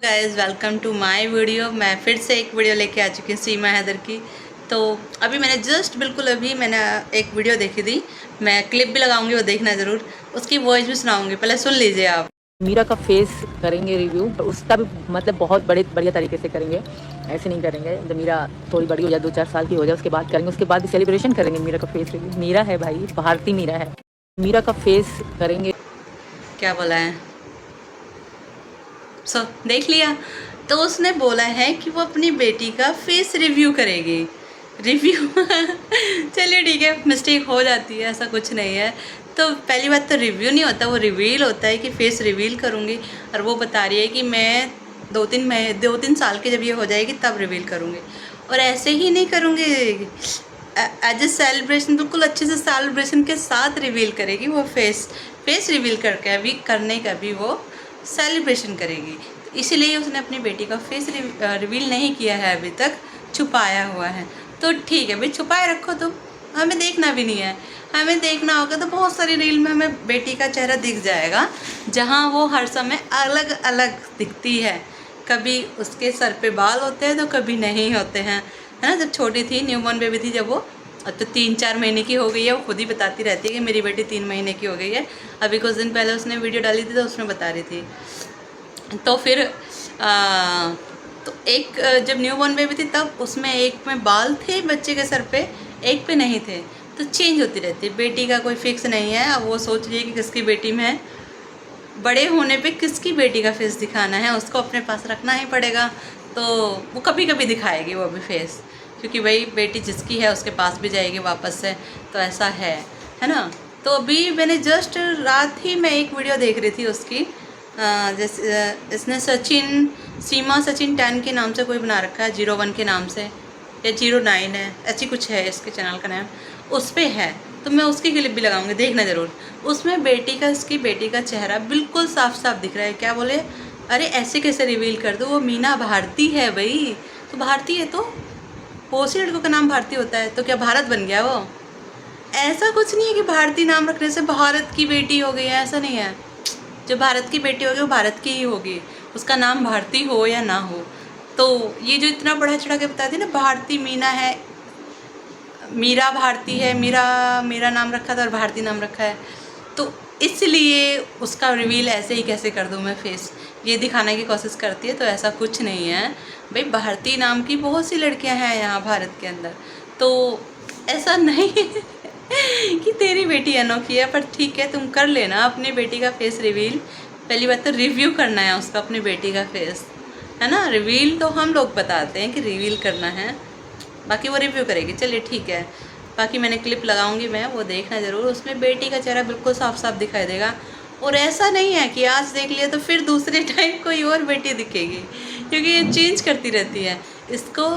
Guys welcome to my video. मैं फिर से एक वीडियो लेके आ चुकी हूँ सीमा हैदर की। तो अभी मैंने जस्ट बिल्कुल अभी मैंने एक वीडियो देखी थी। मैं क्लिप भी लगाऊंगी, वो देखना ज़रूर। उसकी वॉइस भी सुनाऊंगी, पहले सुन लीजिए आप। मीरा का फेस करेंगे रिव्यू, तो उसका भी मतलब बहुत बढ़िया तरीके से करेंगे। ऐसे नहीं करेंगे, जब मीरा थोड़ी बड़ी हो जाए, 2-4 साल की हो जाए, उसके बाद करेंगे। उसके बाद भी सेलिब्रेशन करेंगे मीरा का फेस रिव्यू। मीरा है भाई, भारती मीरा है। मीरा का फेस करेंगे। क्या बोला है? देख लिया। तो उसने बोला है कि वो अपनी बेटी का फेस रिव्यू करेगी। रिव्यू चलिए ठीक है, मिस्टेक हो जाती है, ऐसा कुछ नहीं है। तो पहली बात तो रिव्यू नहीं होता, वो रिवील होता है कि फेस रिवील करूँगी। और वो बता रही है कि मैं 2-3 साल की जब ये हो जाएगी तब रिवील करूँगी। और ऐसे ही नहीं करूँगी, एज ए सेलिब्रेशन, बिल्कुल अच्छे से सेलिब्रेशन के साथ रिवील करेगी वो फेस रिवील करके अभी करने का भी वो सेलिब्रेशन करेगी। तो इसीलिए उसने अपनी बेटी का फेस रिवील नहीं किया है अभी तक, छुपाया हुआ है। तो ठीक है भाई, छुपाए रखो तुम, हमें देखना भी नहीं है। हमें देखना होगा तो बहुत सारी रील में हमें बेटी का चेहरा दिख जाएगा, जहाँ वो हर समय अलग अलग दिखती है। कभी उसके सर पे बाल होते हैं तो कभी नहीं होते हैं, है ना। जब छोटी थी, न्यूबॉर्न बेबी थी जब वो, अब तो 3-4 महीने की हो गई है। वो खुद ही बताती रहती है कि मेरी बेटी 3 महीने की हो गई है। अभी कुछ दिन पहले उसने वीडियो डाली थी तो उसमें बता रही थी। तो फिर तो एक जब न्यूबॉर्न बेबी थी तब उसमें एक में बाल थे बच्चे के सर पे, एक पे नहीं थे। तो चेंज होती रहती है, बेटी का कोई फिक्स नहीं है। अब वो सोच रही है कि किसकी बेटी में है, बड़े होने पे किसकी बेटी का फेस दिखाना है, उसको अपने पास रखना ही पड़ेगा। तो वो कभी कभी दिखाएगी वो भी फेस, क्योंकि भाई बेटी जिसकी है उसके पास भी जाएगी वापस से। तो ऐसा है ना। तो अभी मैंने जस्ट रात ही मैं एक वीडियो देख रही थी उसकी, जैसे इसने सीमा सचिन 10 के नाम से कोई बना रखा है, 01 के नाम से, या 09 है, ऐसी कुछ है इसके चैनल का नाम, उस पर है। तो मैं उसकी क्लिप भी लगाऊंगी, देखना ज़रूर। उसमें इसकी बेटी का चेहरा बिल्कुल साफ साफ दिख रहा है। क्या बोले, अरे ऐसे कैसे रिवील कर दो, वो मीना भारती है भाई। तो भारती है तो पड़ोसी लड़कों का नाम भारती होता है, तो क्या भारत बन गया वो? ऐसा कुछ नहीं है कि भारती नाम रखने से भारत की बेटी हो गई है, ऐसा नहीं है। जो भारत की बेटी होगी वो भारत की ही होगी, उसका नाम भारती हो या ना हो। तो ये जो इतना बड़ा चढ़ा के बताती ना, भारती मीना है, मीरा भारती है, मीरा मेरा नाम रखा था और भारती नाम रखा है। तो इसलिए उसका रिवील ऐसे ही कैसे कर दूँ मैं फेस, ये दिखाने की कोशिश करती है। तो ऐसा कुछ नहीं है भाई, भारती नाम की बहुत सी लड़कियां हैं यहाँ भारत के अंदर। तो ऐसा नहीं है कि तेरी बेटी अनोखी है। पर ठीक है, तुम कर लेना अपनी बेटी का फेस रिवील। पहली बात तो रिव्यू करना है उसका, अपनी बेटी का फेस, है ना। रिवील तो हम लोग बताते हैं कि रिवील करना है, बाकी वो रिव्यू करेगी। चलिए ठीक है, बाकी मैंने क्लिप लगाऊंगी मैं, वो देखना ज़रूर। उसमें बेटी का चेहरा बिल्कुल साफ साफ दिखाई देगा। और ऐसा नहीं है कि आज देख लिया तो फिर दूसरे टाइम कोई और बेटी दिखेगी, क्योंकि ये चेंज करती रहती है इसको।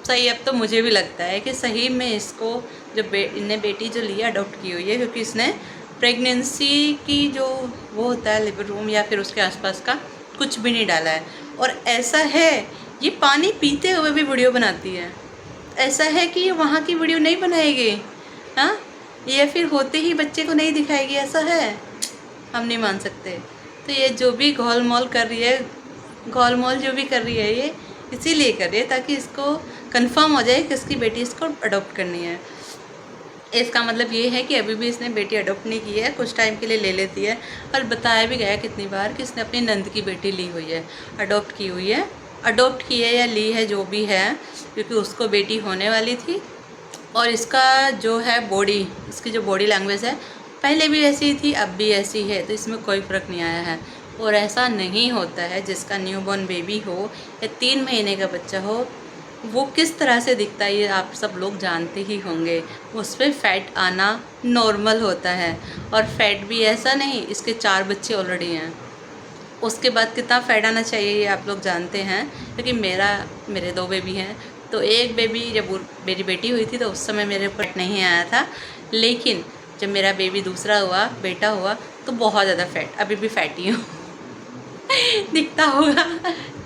सही, अब तो मुझे भी लगता है कि सही में इसको जो इनने बेटी जो लिया, अडॉप्ट की हुई है, क्योंकि इसने प्रेगनेंसी की जो वो होता है लिवर रूम या फिर उसके आसपास का कुछ भी नहीं डाला है। और ऐसा है, ये पानी पीते हुए भी वीडियो बनाती है। ऐसा है कि ये वहाँ की वीडियो नहीं बनाएगी, हाँ, या फिर होते ही बच्चे को नहीं दिखाएगी, ऐसा है। हम नहीं मान सकते। तो ये जो भी घोल मोल कर रही है, घोल मोल जो भी कर रही है, ये इसीलिए कर रही है ताकि इसको कंफर्म हो जाए कि इसकी बेटी इसको अडॉप्ट करनी है। इसका मतलब ये है कि अभी भी इसने बेटी अडॉप्ट नहीं की है, कुछ टाइम के लिए ले लेती है। और बताया भी गया कितनी बार कि इसने अपनी नंद की बेटी ली हुई है, अडॉप्ट की हुई है। अडॉप्ट की है या ली है, जो भी है, क्योंकि उसको बेटी होने वाली थी। और इसका जो है बॉडी, इसकी जो बॉडी लैंग्वेज है, पहले भी ऐसी ही थी, अब भी ऐसी है। तो इसमें कोई फ़र्क नहीं आया है। और ऐसा नहीं होता है, जिसका न्यूबॉर्न बेबी हो या 3 महीने का बच्चा हो, वो किस तरह से दिखता है ये आप सब लोग जानते ही होंगे। उस पर फैट आना नॉर्मल होता है। और फैट भी ऐसा नहीं, इसके 4 बच्चे ऑलरेडी हैं, उसके बाद कितना फैट आना चाहिए ये आप लोग जानते हैं। क्योंकि मेरे 2 बेबी हैं। तो एक बेबी जब मेरी बेटी हुई थी तो उस समय मेरे ऊपर नहीं आया था, लेकिन जब मेरा बेबी दूसरा हुआ, बेटा हुआ, तो बहुत ज़्यादा फैट, अभी भी फैटी हूँ दिखता होगा।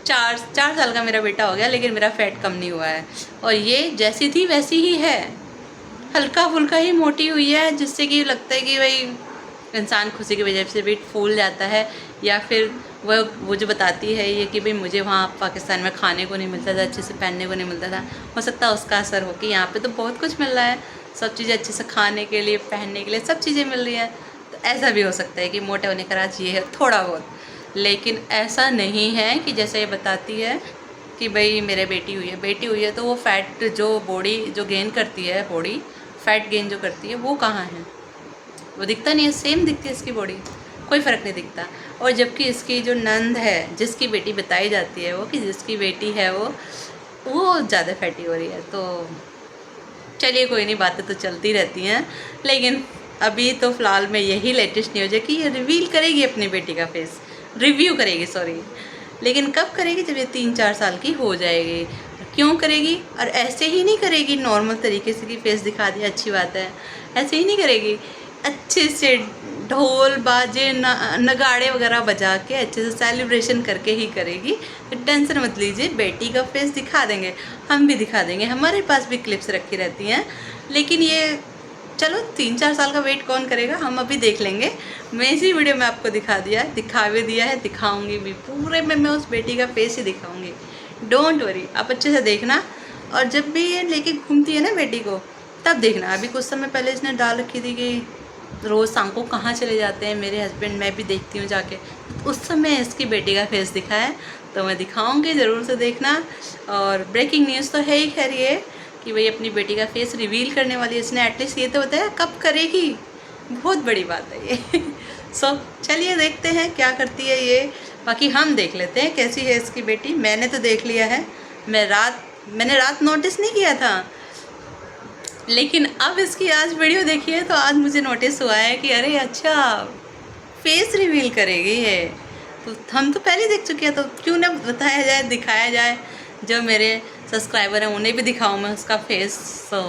4 साल का मेरा बेटा हो गया, लेकिन मेरा फैट कम नहीं हुआ है। और ये जैसी थी वैसी ही है, हल्का फुल्का ही मोटी हुई है, जिससे कि लगता है कि भाई इंसान खुशी की वजह से भी फूल जाता है, या फिर वो जो बताती है ये कि भाई मुझे वहाँ पाकिस्तान में खाने को नहीं मिलता था, अच्छे से पहनने को नहीं मिलता था, हो सकता है उसका असर हो कि यहाँ पे तो बहुत कुछ मिल रहा है, सब चीज़ें अच्छे से खाने के लिए, पहनने के लिए सब चीज़ें मिल रही हैं। तो ऐसा भी हो सकता है कि मोटे होने का राज ये है थोड़ा बहुत, लेकिन ऐसा नहीं है कि जैसे ये बताती है कि भाई मेरे बेटी हुई है तो वो फैट जो बॉडी जो गेन करती है, बॉडी फैट गेन जो करती है वो कहाँ है, वो दिखता नहीं है, सेम दिखती है इसकी बॉडी, कोई फ़र्क नहीं दिखता। और जबकि इसकी जो नंद है, जिसकी बेटी बताई जाती है वो कि जिसकी बेटी है वो ज़्यादा फैटी हो रही है। तो चलिए कोई नहीं, बातें तो चलती रहती हैं, लेकिन अभी तो फ़िलहाल में यही लेटेस्ट न्यूज़ है कि ये रिवील करेगी अपनी बेटी का फेस, रिव्यू करेगी सॉरी। लेकिन कब करेगी, जब ये 3-4 साल की हो जाएगी। क्यों करेगी, और ऐसे ही नहीं करेगी नॉर्मल तरीके से कि फेस दिखा दिया अच्छी बात है, ऐसे ही नहीं करेगी, अच्छे से ढोल बाजे नगाड़े वगैरह बजा के अच्छे से सेलिब्रेशन करके ही करेगी। तो टेंशन मत लीजिए, बेटी का फेस दिखा देंगे, हम भी दिखा देंगे, हमारे पास भी क्लिप्स रखी रहती हैं। लेकिन ये चलो 3-4 साल का वेट कौन करेगा, हम अभी देख लेंगे। मैं इसी वीडियो में आपको दिखा भी दिया है, दिखाऊंगी भी, पूरे में मैं उस बेटी का फेस ही दिखाऊंगी, डोंट वरी, आप अच्छे से देखना। और जब भी ये लेके घूमती है ना बेटी को, तब देखना। अभी कुछ समय पहले इसने डाल रखी थी कि रोज़ शाम को कहाँ चले जाते हैं मेरे हस्बैंड, मैं भी देखती हूँ जाके, उस समय इसकी बेटी का फेस दिखा है, तो मैं दिखाऊंगी, ज़रूर से देखना। और ब्रेकिंग न्यूज़ तो है ही खैर ये कि भाई अपनी बेटी का फेस रिवील करने वाली है, इसने एटलीस्ट ये तो बताया कब करेगी, बहुत बड़ी बात है ये। सो चलिए देखते हैं क्या करती है ये, बाकी हम देख लेते हैं कैसी है इसकी बेटी। मैंने तो देख लिया है, मैंने रात नोटिस नहीं किया था, लेकिन अब इसकी आज वीडियो देखी है तो आज मुझे नोटिस हुआ है कि अरे अच्छा फेस रिवील करेगी ये। तो हम तो पहले देख चुके हैं, तो क्यों ना बताया जाए, दिखाया जाए, जो मेरे सब्सक्राइबर हैं उन्हें भी दिखाऊं मैं उसका फेस। सो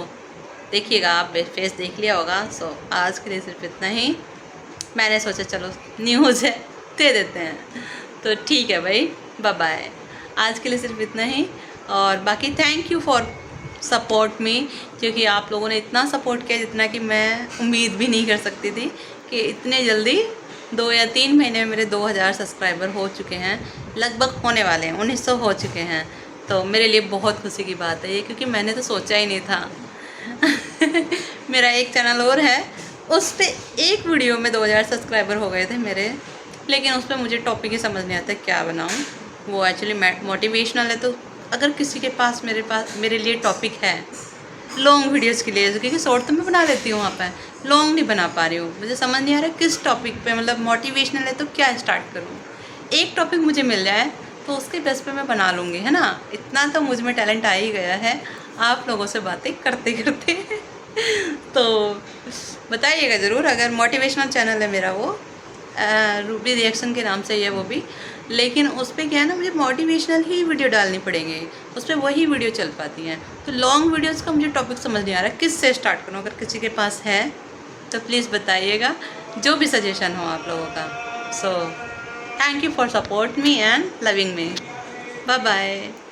देखिएगा, आप फेस देख लिया होगा। सो आज के लिए सिर्फ इतना ही, मैंने सोचा चलो न्यूज़ है दे देते हैं, तो ठीक है भाई, बाय बाय। आज के लिए सिर्फ इतना ही, और बाकी थैंक यू फॉर सपोर्ट मी, क्योंकि आप लोगों ने इतना सपोर्ट किया जितना कि मैं उम्मीद भी नहीं कर सकती थी कि इतने जल्दी 2 या 3 महीने में मेरे 2000 सब्सक्राइबर हो चुके हैं, लगभग होने वाले हैं, 1900 हो चुके हैं। तो मेरे लिए बहुत खुशी की बात है ये, क्योंकि मैंने तो सोचा ही नहीं था। मेरा एक चैनल और है, उस पर एक वीडियो में 2000 सब्सक्राइबर हो गए थे मेरे, लेकिन उस पर मुझे टॉपिक ही समझ नहीं आता क्या बनाऊँ। वो एक्चुअली मोटिवेशनल है, तो अगर किसी के पास मेरे लिए टॉपिक है लॉन्ग वीडियोस के लिए, क्योंकि शॉर्ट तो मैं बना लेती हूँ, वहाँ पर लॉन्ग नहीं बना पा रही हूँ, मुझे समझ नहीं आ रहा किस टॉपिक पे, मतलब मोटिवेशनल है तो क्या स्टार्ट करूँ। एक टॉपिक मुझे मिल जाए तो उसके बेस पे मैं बना लूँगी, है ना, इतना तो मुझ में टैलेंट आ ही गया है आप लोगों से बातें करते करते। तो बताइएगा ज़रूर, अगर मोटिवेशनल चैनल है मेरा, वो रूबी रिएक्शन के नाम से ही है वो भी, लेकिन उस पर क्या है ना, मुझे मोटिवेशनल ही वीडियो डालनी पड़ेंगी, उस पर वही वीडियो चल पाती हैं। तो लॉन्ग वीडियोस का मुझे टॉपिक समझ नहीं आ रहा किस से स्टार्ट करूँ। अगर किसी के पास है तो प्लीज़ बताइएगा, जो भी सजेशन हो आप लोगों का। So thank you for support me and loving me, bye bye.